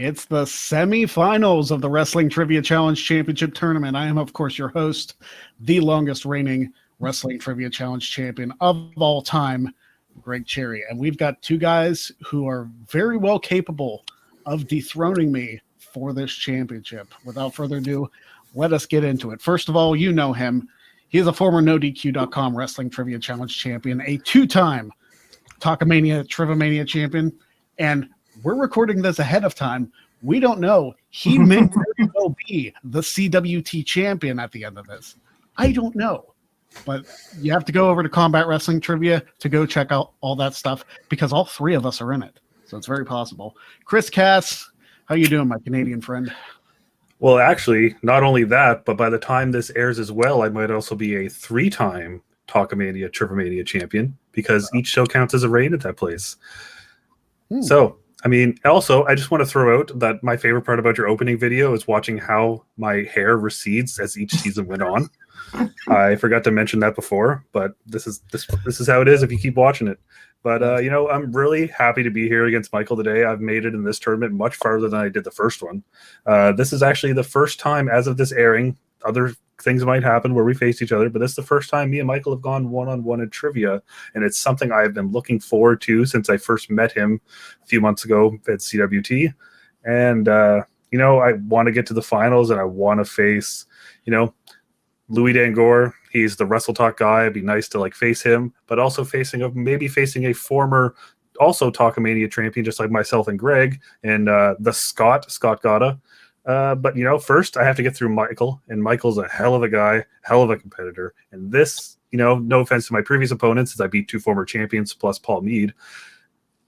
It's the semifinals of the Wrestling Trivia Challenge Championship Tournament. I am, of course, your host, the longest reigning Wrestling Trivia Challenge champion of all time, Greg Cherry. And we've got two guys who are very well capable of dethroning me for this championship. Without further ado, let us get into it. First of all, you know him. He is a former NoDQ.com Wrestling Trivia Challenge champion, a two-time Talkamania Trivomania champion, and we're recording this ahead of time. We don't know. He may very well be the CWT champion at the end of this. I don't know. But you have to go over to Combat Wrestling Trivia to go check out all that stuff because all three of us are in it. So it's very possible. Chris Cass, how you doing, my Canadian friend? Well, actually, not only that, but by the time this airs as well, I might also be a three-time Talkamania Trivomania champion because each show counts as a reign at that place. So, I mean, also, I just want to throw out that my favorite part about your opening video is watching how my hair recedes as each season went on. I forgot to mention that before, but this is how it is if you keep watching it. But, you know, I'm really happy to be here against Michael today. I've made it in this tournament much farther than I did the first one. This is actually the first time as of this airing. Other things might happen where we face each other, but this is the first time me and Michael have gone one-on-one in trivia, and it's something I've been looking forward to since I first met him a few months ago at CWT. And, you know, I want to get to the finals, and I want to face, you know, Louis Dangor. He's the Wrestle Talk guy. It'd be nice to, like, face him, but also maybe facing a former also Talkamania champion, just like myself and Greg, and the Scott Gotta. But, you know, first I have to get through Michael, and Michael's a hell of a guy, hell of a competitor. And this, you know, no offense to my previous opponents, as I beat two former champions plus Paul Mead,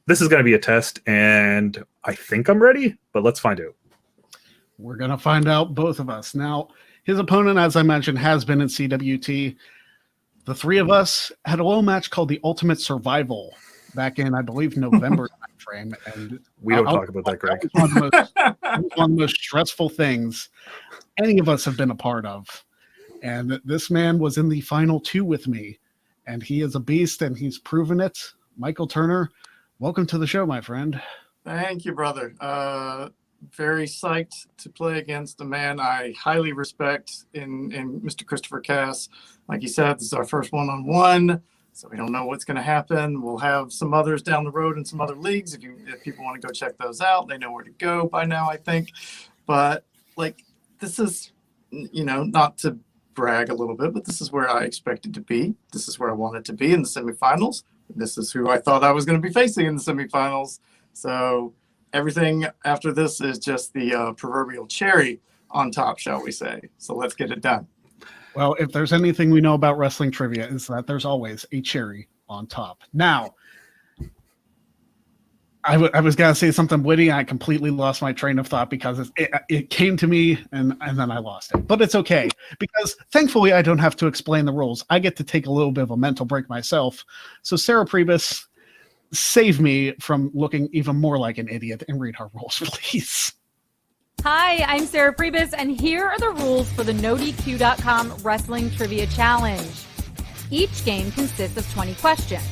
this is going to be a test, and I think I'm ready, but let's find out. We're going to find out, both of us. Now, his opponent, as I mentioned, has been in CWT. The three of us had a little match called the Ultimate Survival back in, I believe, November timeframe. And we don't talk about that, Greg. One of the most stressful things any of us have been a part of. And this man was in the final two with me, and he is a beast, and he's proven it. Michael Turner, welcome to the show, my friend. Thank you, brother. Very psyched to play against a man I highly respect in Mr. Christopher Cass. Like you said, this is our first one-on-one, so we don't know what's going to happen. We'll have some others down the road in some other leagues. If people want to go check those out, they know where to go by now, I think. But, like, this is, you know, not to brag a little bit, but this is where I expected to be. This is where I wanted to be in the semifinals. This is who I thought I was going to be facing in the semifinals. So everything after this is just the proverbial cherry on top, shall we say. So let's get it done. Well, if there's anything we know about wrestling trivia, is that there's always a cherry on top. Now, I was going to say something witty. I completely lost my train of thought because it came to me and then I lost it. But it's okay because thankfully I don't have to explain the rules. I get to take a little bit of a mental break myself. So Sarah Priebus, save me from looking even more like an idiot and read our rules, please. Hi, I'm Sarah Priebus, and here are the rules for the NoDQ.com Wrestling Trivia Challenge. Each game consists of 20 questions,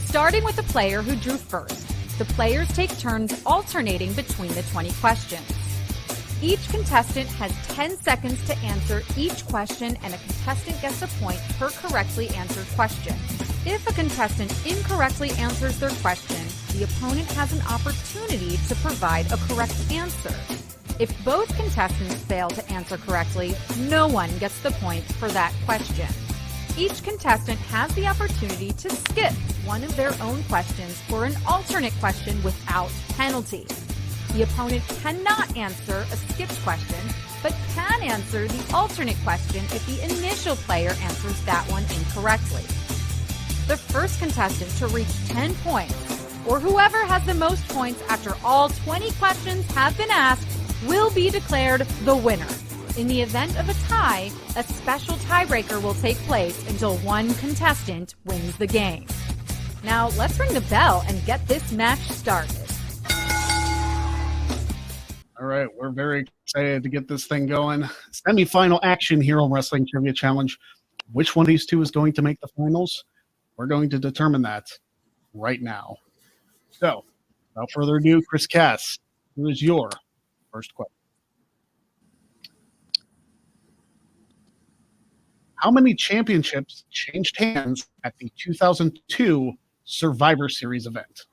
starting with the player who drew first. The players take turns alternating between the 20 questions. Each contestant has 10 seconds to answer each question, and a contestant gets a point per correctly answered question. If a contestant incorrectly answers their question, the opponent has an opportunity to provide a correct answer. If both contestants fail to answer correctly, no one gets the point for that question. Each contestant has the opportunity to skip one of their own questions for an alternate question without penalty. The opponent cannot answer a skipped question, but can answer the alternate question if the initial player answers that one incorrectly. The first contestant to reach 10 points, or whoever has the most points after all 20 questions have been asked, will be declared the winner. In the event of a tie, a special tiebreaker will take place until one contestant wins the game. Now, let's ring the bell and get this match started. All right, we're very excited to get this thing going. Semi-final action here on Wrestling Trivia Challenge. Which one of these two is going to make the finals? We're going to determine that right now. So, without further ado, Chris Cass, who is your First question. How many championships changed hands at the 2002 Survivor Series event?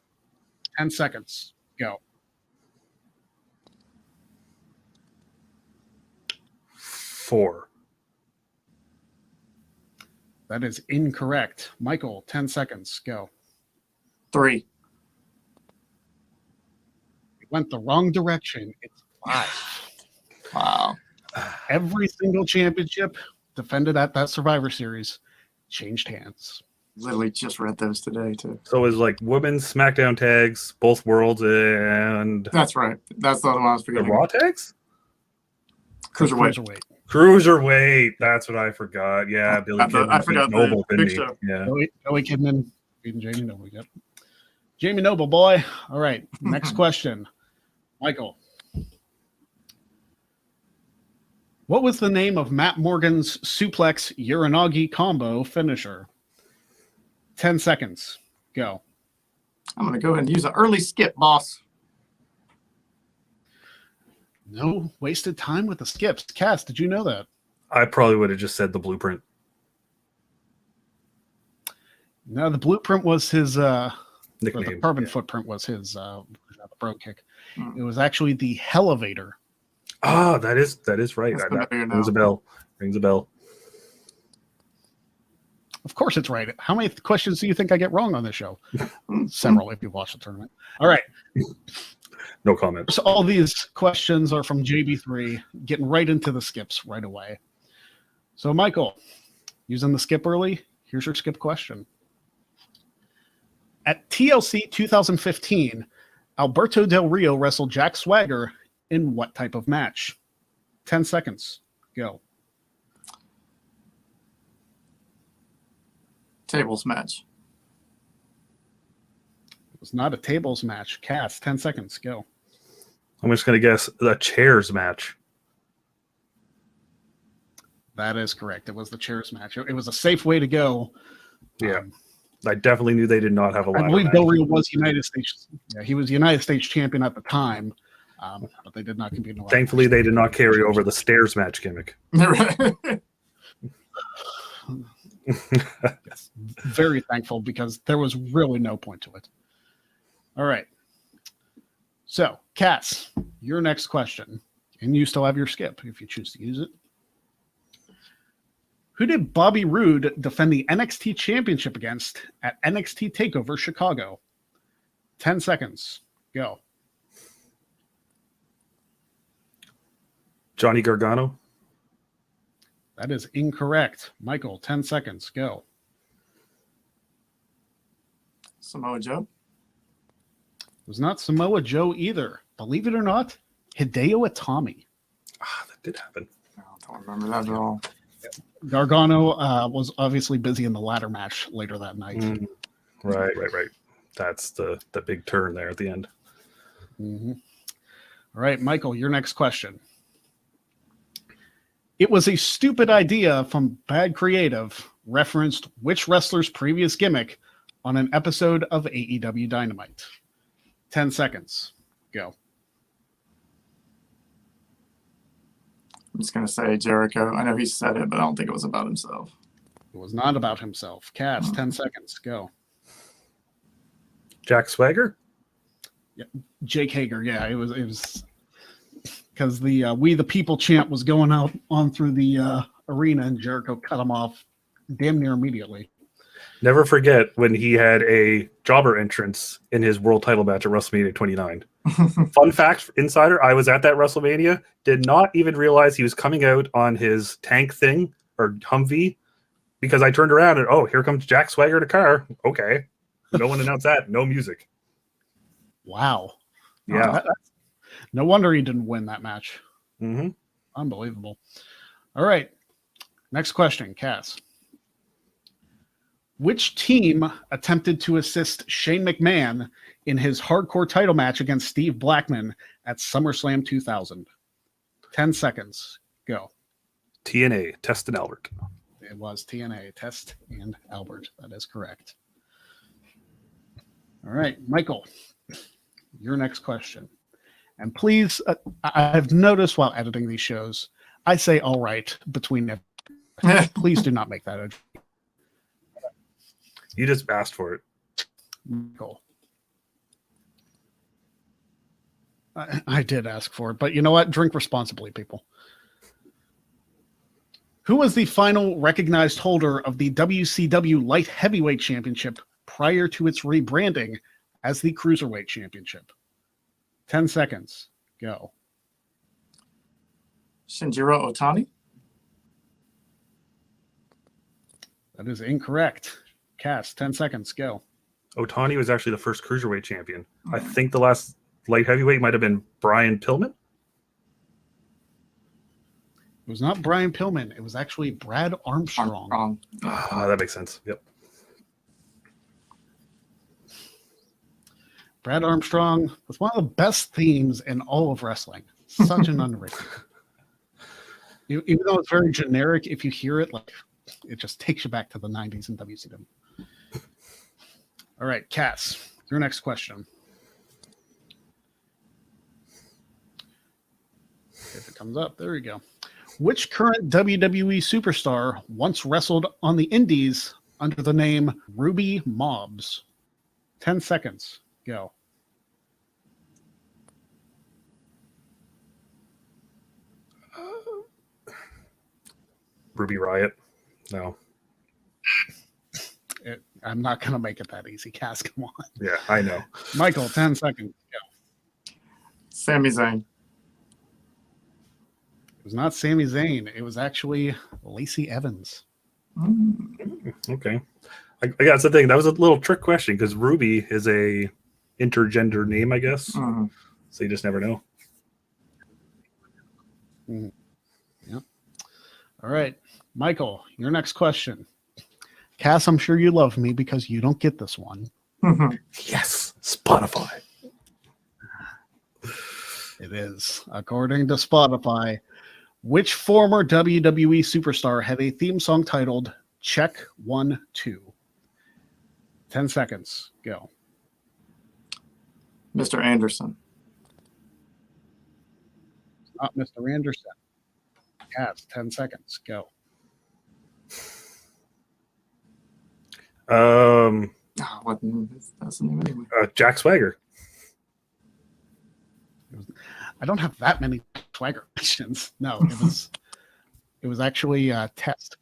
10 seconds. Go. 4. That is incorrect. Michael, 10 seconds. Go. 3. It went the wrong direction. It's 5. Wow. Every single championship defended at that Survivor Series changed hands. Literally just read those today too. So it was like women's SmackDown tags, both worlds, and That's right. That's the other one I was the forgetting. Raw tags? Cruiserweight. Cruiserweight. That's what I forgot. Yeah, Billy Kidman. I forgot the Noble, big didn't he? show. Yeah. Joey Kidman beating Jamie Noble. Yep. Jamie Noble, boy. All right. Next question. Michael. What was the name of Matt Morgan's suplex Uranagi combo finisher? 10 seconds. Go. I'm going to go ahead and use an early skip, boss. No wasted time with the skips. Cass, did you know that? I probably would have just said the blueprint. No, the blueprint was his or the Nickname. carbon Yeah. footprint was his bro kick. Hmm. It was actually the Elevator. Ah, that is right. That's That familiar rings a now. bell. Rings a bell. Of course it's right. How many questions do you think I get wrong on this show? Several if you watch the tournament. All right. No comment. So all these questions are from JB3, getting right into the skips right away. So Michael, using the skip early, here's your skip question. At TLC 2015, Alberto Del Rio wrestled Jack Swagger in what type of match? 10 seconds. Go. Tables match. It was not a tables match. Cass, 10 seconds. Go. I'm just going to guess the chairs match. That is correct. It was the chairs match. It was a safe way to go. Yeah. I definitely knew they did not have a I ladder believe match. Del Rio was United States. Yeah, he was United States champion at the time, but they did not compete in a ladder Thankfully, match. they did not carry over the stairs match gimmick. Yes, very thankful because there was really no point to it. All right. So, Cass, your next question, and you still have your skip if you choose to use it. Who did Bobby Roode defend the NXT Championship against at NXT TakeOver Chicago? 10 seconds. Go. Johnny Gargano. That is incorrect. Michael, 10 seconds. Go. Samoa Joe. It was not Samoa Joe either. Believe it or not, Hideo Itami. Ah, that did happen. I don't remember that at all. Gargano was obviously busy in the ladder match later that night. Right. That's the big turn there at the end. Mm-hmm. All right, Michael, your next question. It was a stupid idea from Bad Creative referenced which wrestler's previous gimmick on an episode of AEW Dynamite? 10 seconds. Go. I'm just going to say Jericho. I know he said it, but I don't think it was about himself. It was not about himself. Cass, 10 seconds. Go. Jack Swagger. Jake Hager. Yeah, it was because the We the People chant was going out on through the arena, and Jericho cut him off damn near immediately. Never forget when he had a jobber entrance in his world title match at WrestleMania 29. Fun fact, Insider, I was at that WrestleMania, did not even realize he was coming out on his tank thing or Humvee because I turned around and, oh, here comes Jack Swagger in a car. Okay. No one announced that. No music. Wow. Yeah. No wonder he didn't win that match. Mm-hmm. Unbelievable. All right. Next question, Cass. Which team attempted to assist Shane McMahon in his hardcore title match against Steve Blackman at SummerSlam 2000? 10 seconds. Go. TNA, Test and Albert. It was TNA, Test and Albert. That is correct. All right, Michael, your next question. And please, I've noticed while editing these shows, I say all right between every. Please do not make that a You just asked for it. goal. I did ask for it, but you know what? Drink responsibly, people. Who was the final recognized holder of the WCW Light Heavyweight Championship prior to its rebranding as the Cruiserweight Championship? 10 seconds. Go. Shinjiro Otani. That is incorrect. Cass, 10 seconds. Go. Otani was actually the first cruiserweight champion. I think the last light heavyweight might have been Brian Pillman. It was not Brian Pillman. It was actually Brad Armstrong. That makes sense. Yep. Brad Armstrong was one of the best themes in all of wrestling. Such an underrated. Even though it's very generic, if you hear it, like it just takes you back to the 90s in WCW. All right, Cass, your next question. If it comes up, there we go. Which current WWE superstar once wrestled on the Indies under the name Ruby Mobbs? 10 seconds. Go. Ruby Riot. No. I'm not going to make it that easy, Cass. Come on. Yeah, I know. Michael, 10 seconds. Go. Sami Zayn. It was not Sami Zayn. It was actually Lacey Evans. Okay. I got something. That was a little trick question because Ruby is a intergender name, I guess. Mm-hmm. So you just never know. Mm-hmm. Yep. All right. Michael, your next question. Cass, I'm sure you love me because you don't get this one. Mm-hmm. Yes, Spotify. It is. According to Spotify, which former WWE superstar had a theme song titled Check 1 2? 10 seconds. Go. Mr. Anderson. Not Mr. Anderson. Cass, 10 seconds. Go. What? That's the name anyway. Jack Swagger. I don't have that many Swagger questions. No, it was actually Test.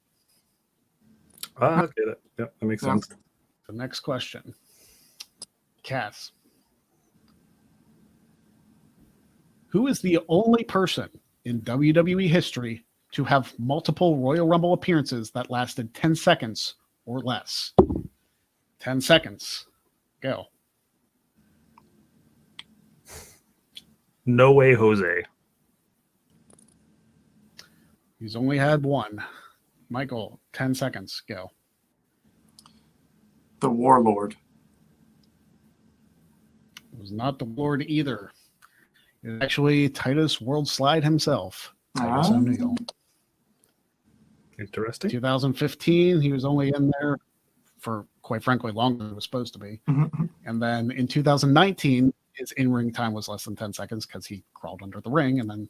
I get it. Yep, that makes sense. The next question. Cass. Who is the only person in WWE history to have multiple Royal Rumble appearances that lasted 10 seconds or less? 10 seconds. Go. No way, Jose. He's only had one. Michael, 10 seconds. Go. The Warlord. It was not the Lord either. It was actually Titus World Slide himself. Titus O'Neil. Interesting. 2015, he was only in there for, quite frankly, longer than it was supposed to be. Mm-hmm. And then in 2019, his in-ring time was less than 10 seconds because he crawled under the ring and then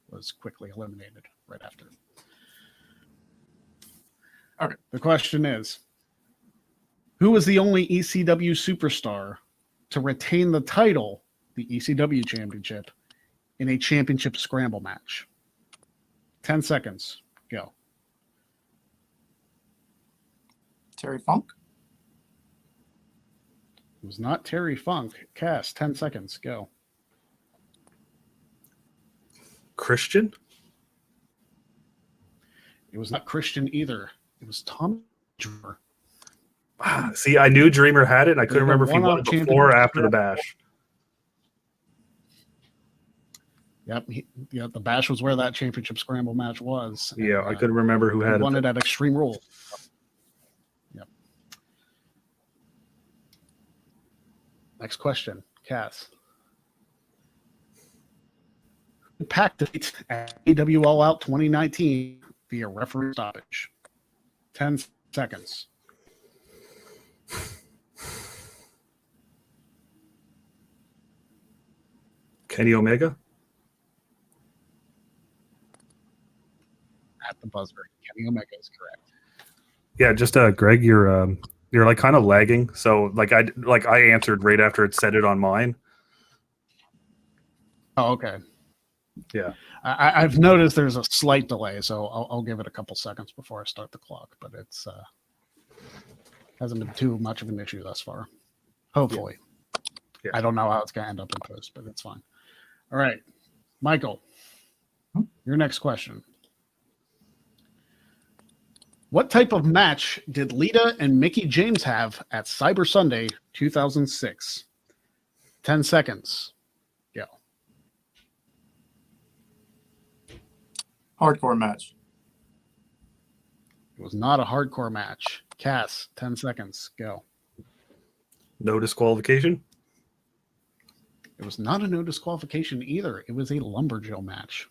was quickly eliminated right after. Okay. The question is, who was the only ECW superstar to retain the title, the ECW championship, in a championship scramble match? 10 seconds. Go. Terry Funk. It was not Terry Funk. Cass, 10 seconds. Go. Christian? It was not Christian either. It was Tom Dreamer. See, I knew Dreamer had it, and I couldn't He remember if he won won on it before or championship. after the bash. Yep. The bash was where that championship scramble match was. Yeah, And, I couldn't remember who he had won it. it at Extreme Rules. Yep. Next question, Cass. Packed it at AW All Out 2019 via referee stoppage. 10 seconds. Kenny Omega. At the buzzer, Kenny Omega is correct. Yeah, just Greg, you're like kind of lagging. So I answered right after it said it on mine. Oh, okay. Yeah. I've noticed there's a slight delay, so I'll give it a couple seconds before I start the clock, but it's hasn't been too much of an issue thus far. Hopefully. Yeah. I don't know how it's going to end up in post, but it's fine. All right. Michael, your next question. What type of match did Lita and Mickie James have at Cyber Sunday 2006? 10 seconds. Go. Hardcore match. It was not a hardcore match. Cass, 10 seconds. Go. No disqualification. It was not a no disqualification either. It was a lumberjill match.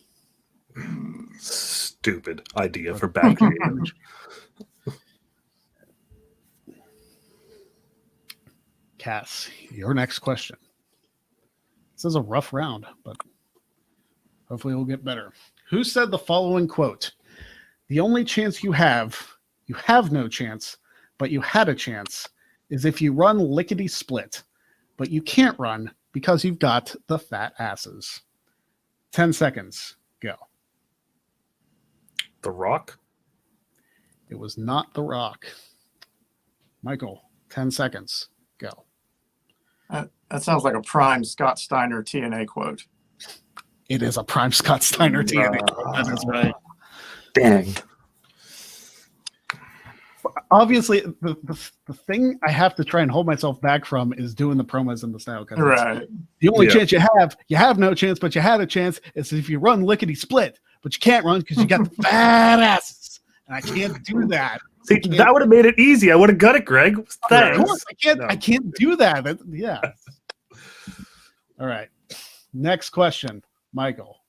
Stupid idea for backstage. Cass, your next question. This is a rough round, but hopefully we'll get better. Who said the following quote? The only chance you have no chance, but you had a chance, is if you run lickety split, but you can't run because you've got the fat asses. 10 seconds. Go. The Rock. It was not The Rock. Michael, 10 seconds. Go. That sounds like a prime Scott Steiner TNA quote. It is a prime Scott Steiner TNA quote. That is right. Dang. Obviously, the thing I have to try and hold myself back from is doing the promos in the style. Right. The only chance you have no chance, but you had a chance, is if you run lickety split, but you can't run because you got the fat asses. And I can't do that. See, that would have made it easy. I would have got it, Greg. Thanks. Of course, I can't do that. Yeah. All right. Next question, Michael.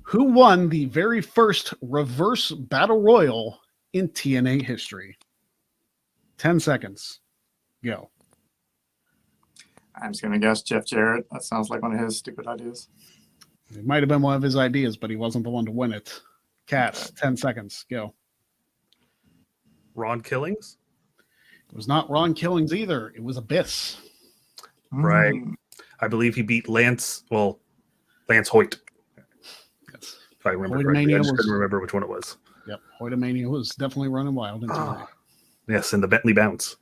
Who won the very first reverse battle royal in TNA history? 10 seconds. Go. I'm just going to guess Jeff Jarrett. That sounds like one of his stupid ideas. It might have been one of his ideas, but he wasn't the one to win it. Cass, 10 seconds. Go. Ron Killings. It was not Ron Killings either. It was Abyss. Right. I believe he beat Lance Hoyt. Yes. If I remember correctly. I just couldn't remember which one it was. Yep. Hoytomania was definitely running wild in TNA. Yes, and the Bentley Bounce.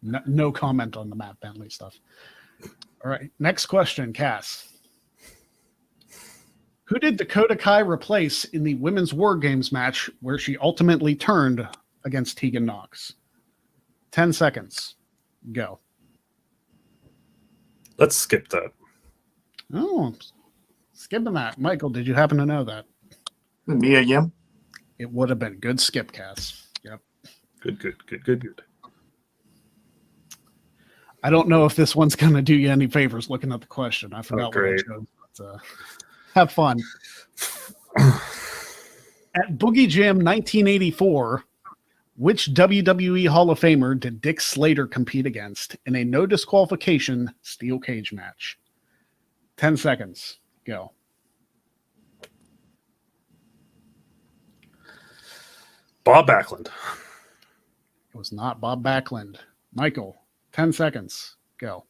No comment on the Matt Bentley stuff. All right. Next question, Cass. Who did Dakota Kai replace in the Women's War Games match where she ultimately turned against Tegan Knox? 10 seconds. Go. Let's skip that. Oh, skipping that. Michael, did you happen to know that? Mia Yim. It would have been good skip, Cass. Yep. Good. I don't know if this one's going to do you any favors looking at the question. I forgot what I great. chose. But, have fun. At Boogie Jam 1984, which WWE Hall of Famer did Dick Slater compete against in a no disqualification steel cage match? 10 seconds. Go. Bob Backlund. It was not Bob Backlund. Michael, 10 seconds. Go.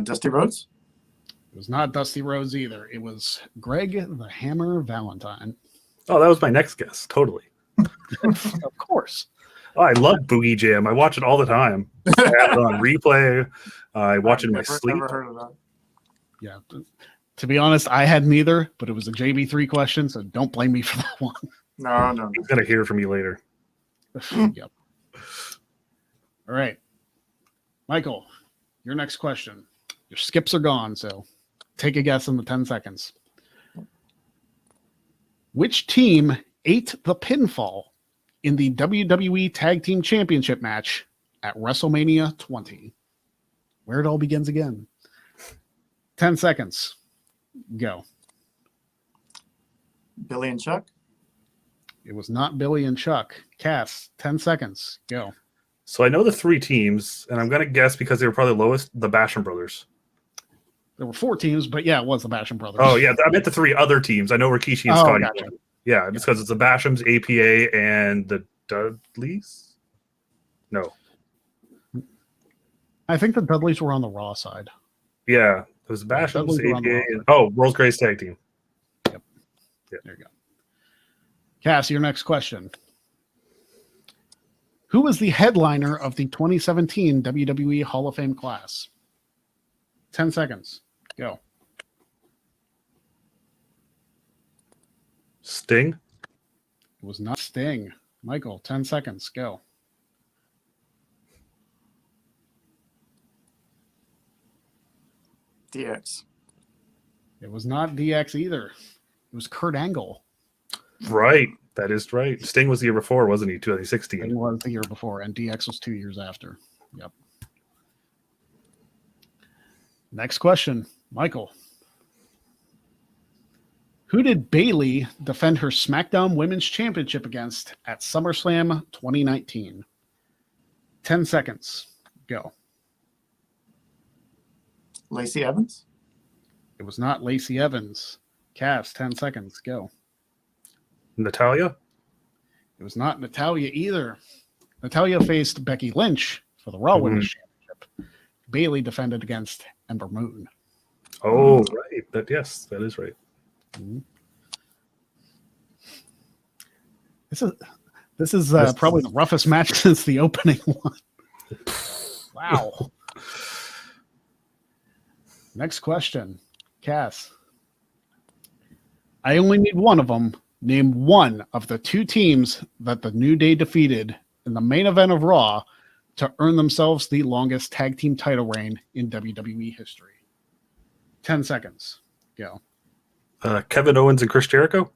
Dusty Rhodes. It was not Dusty Rhodes either. It was Greg the Hammer Valentine. Oh, that was my next guess. Totally. Of course. Oh, I love Boogie Jam. I watch it all the time. I have it on replay. I watch it in my sleep. Never heard of that. Yeah. To be honest, I had neither, but it was a JB3 question, so don't blame me for that one. No. I'm going to hear from you later. Yep. All right. Michael, your next question. Your skips are gone, so take a guess in the 10 seconds. Which team ate the pinfall in the WWE Tag Team Championship match at WrestleMania 20? Where it all begins again. 10 seconds. Go. Billy and Chuck. It was not Billy and Chuck. Cass, 10 seconds. Go. So I know the 3 teams, and I'm going to guess because they were probably lowest, the Basham brothers. There were 4 teams, but yeah, it was the Basham brothers. Oh, yeah. I meant the 3 other teams. I know Rikishi and Scotty. Gotcha. Yeah, it's because it's the Bashams, APA, and the Dudleys? No. I think the Dudleys were on the Raw side. Yeah. It was the Bashams, Dudleys were on the APA, Raw and World's Greatest Tag Team. Yep. There you go. Cass, your next question. Who was the headliner of the 2017 WWE Hall of Fame class? 10 seconds. Go. Sting? It was not Sting. Michael, 10 seconds. Go. DX. It was not DX either. It was Kurt Angle. Right. That is right. Sting was the year before, wasn't he? 2016. Sting was the year before, and DX was 2 years after. Yep. Next question. Michael. Who did Bayley defend her SmackDown Women's Championship against at SummerSlam 2019? 10 seconds. Go. Lacey Evans. It was not Lacey Evans. Cass, 10 seconds. Go. Natalia? It was not Natalia either. Natalia faced Becky Lynch for the Raw Women's Championship. Bayley defended against Ember Moon. Oh, right. Yes, that is right. Mm-hmm. This is probably the roughest match since the opening one. Wow. Next question. Cass. I only need one of them. Name one of the 2 teams that the New Day defeated in the main event of Raw to earn themselves the longest tag team title reign in WWE history. 10 seconds. Go. Kevin Owens and Chris Jericho?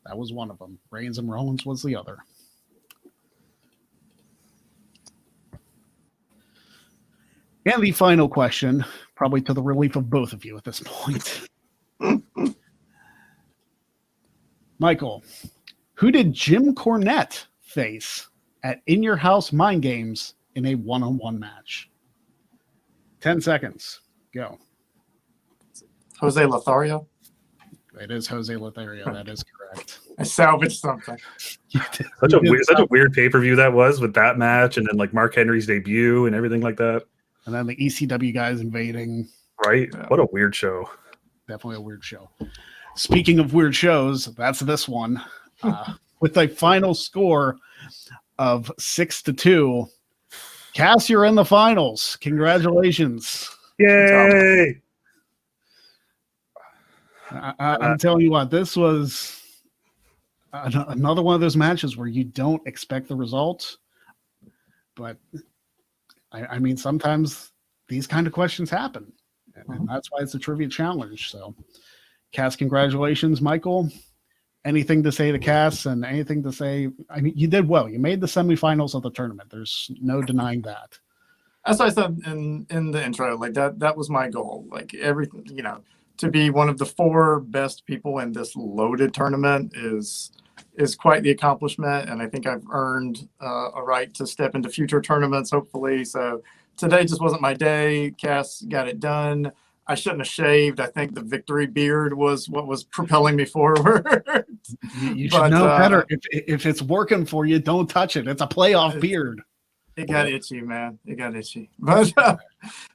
That was one of them. Reigns and Rollins was the other. And the final question, probably to the relief of both of you at this point. Michael, who did Jim Cornette face at In Your House Mind Games in a one-on-one match? 10 seconds. Go. Jose Lothario. It is Jose Lothario. That is correct. I salvaged something. Such a weird pay-per-view that was with that match, and then like Mark Henry's debut and everything like that. And then the ECW guys invading. Right? Yeah. What a weird show. Definitely a weird show. Speaking of weird shows, that's this one. With a final score of 6-2. Cass, you're in the finals. Congratulations. Yay! I'm telling you what, this was another one of those matches where you don't expect the result. But, I mean, sometimes these kind of questions happen. And that's why it's a trivia challenge. So, Cass, congratulations. Michael, anything to say to Cass and anything to say? I mean, you did well. You made the semifinals of the tournament. There's no denying that. As I said in the intro, like that was my goal. Like everything, to be one of the 4 best people in this loaded tournament is quite the accomplishment. And I think I've earned a right to step into future tournaments, hopefully. So today just wasn't my day. Cass got it done. I shouldn't have shaved. I think the victory beard was what was propelling me forward. You should know better. If it's working for you, don't touch it. It's a playoff beard. It got itchy, man. It got itchy. But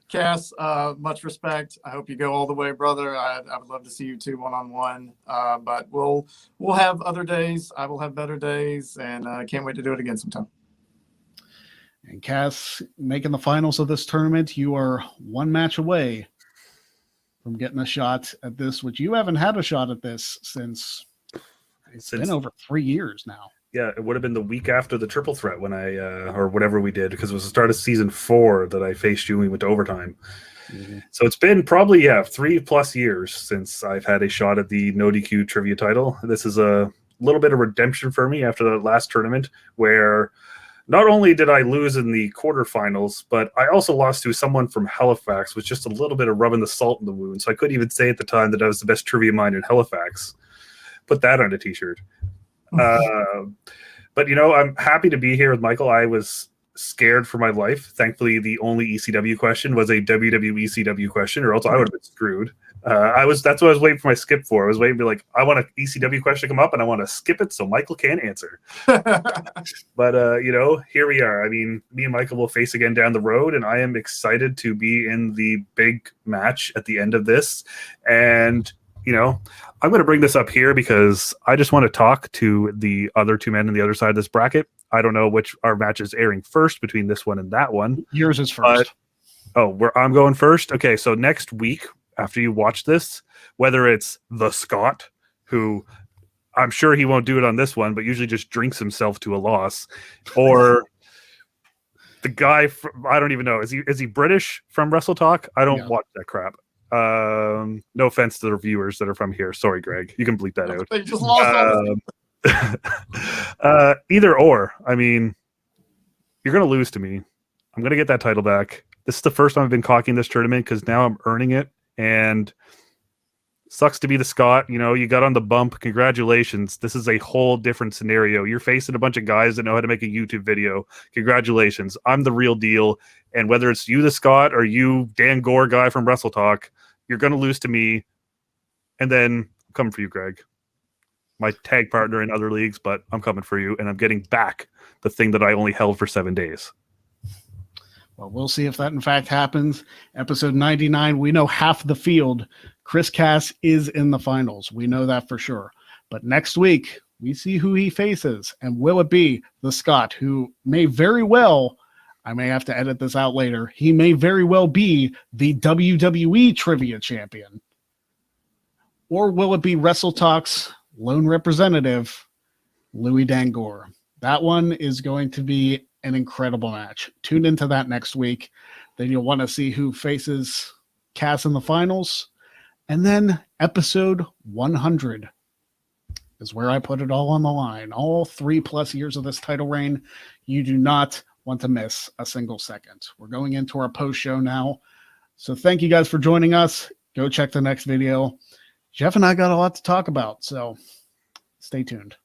Cass, much respect. I hope you go all the way, brother. I would love to see you 2 one-on-one. But we'll have other days. I will have better days, and I can't wait to do it again sometime. And Cass, making the finals of this tournament, you are 1 match away from getting a shot at this, which you haven't had a shot at this since it's been over 3 years now. Yeah, it would have been the week after the triple threat when I or whatever we did, because it was the start of season 4 that I faced you and we went to overtime. Mm-hmm. So it's been probably 3+ years since I've had a shot at the NoDQ trivia title. This is a little bit of redemption for me after the last tournament, where not only did I lose in the quarterfinals, but I also lost to someone from Halifax, with just a little bit of rubbing the salt in the wound. So I couldn't even say at the time that I was the best trivia mind in Halifax. Put that on a t-shirt. But I'm happy to be here with Michael. I was scared for my life. Thankfully, the only ECW question was a WWE ECW question, or else I would have been screwed. That's what I was waiting for my skip for. I was waiting to be like, I want an ECW question to come up and I want to skip it so Michael can't answer. But here we are. I mean, me and Michael will face again down the road, and I am excited to be in the big match at the end of this. And I'm going to bring this up here because I just want to talk to the other two men on the other side of this bracket. I don't know which our match is airing first between this one and that one. Yours is first. I'm going first. Okay, so next week after you watch this, whether it's the Scott, who I'm sure he won't do it on this one, but usually just drinks himself to a loss, or the guy from, I don't even know, is he British from Wrestle Talk? I don't watch that crap. No offense to the viewers that are from here. Sorry, Greg. You can bleep that out. They just lost Either or. I mean, you're going to lose to me. I'm going to get that title back. This is the first time I've been cocky in this tournament because now I'm earning it. And sucks to be the Scott. You got on the bump. Congratulations. This is a whole different scenario. You're facing a bunch of guys that know how to make a YouTube video. Congratulations. I'm the real deal. And whether it's you, the Scott, or you, Dan Gore guy from Wrestle Talk, you're going to lose to me. And then I'm coming for you, Greg. My tag partner in other leagues, but I'm coming for you. And I'm getting back the thing that I only held for 7 days. Well, we'll see if that in fact happens. Episode 99, we know half the field. Chris Cass is in the finals. We know that for sure. But next week, we see who he faces. And will it be the Scott, who may very well, I may have to edit this out later, he may very well be the WWE Trivia Champion? Or will it be Wrestle Talk's lone representative, Louis Dangor? That one is going to be an incredible match. Tune into that next week. Then you'll want to see who faces Cass in the finals. And then episode 100 is where I put it all on the line. All 3+ years of this title reign. You do not want to miss a single second. We're going into our post show now. So thank you guys for joining us. Go check the next video. Jeff and I got a lot to talk about, so stay tuned.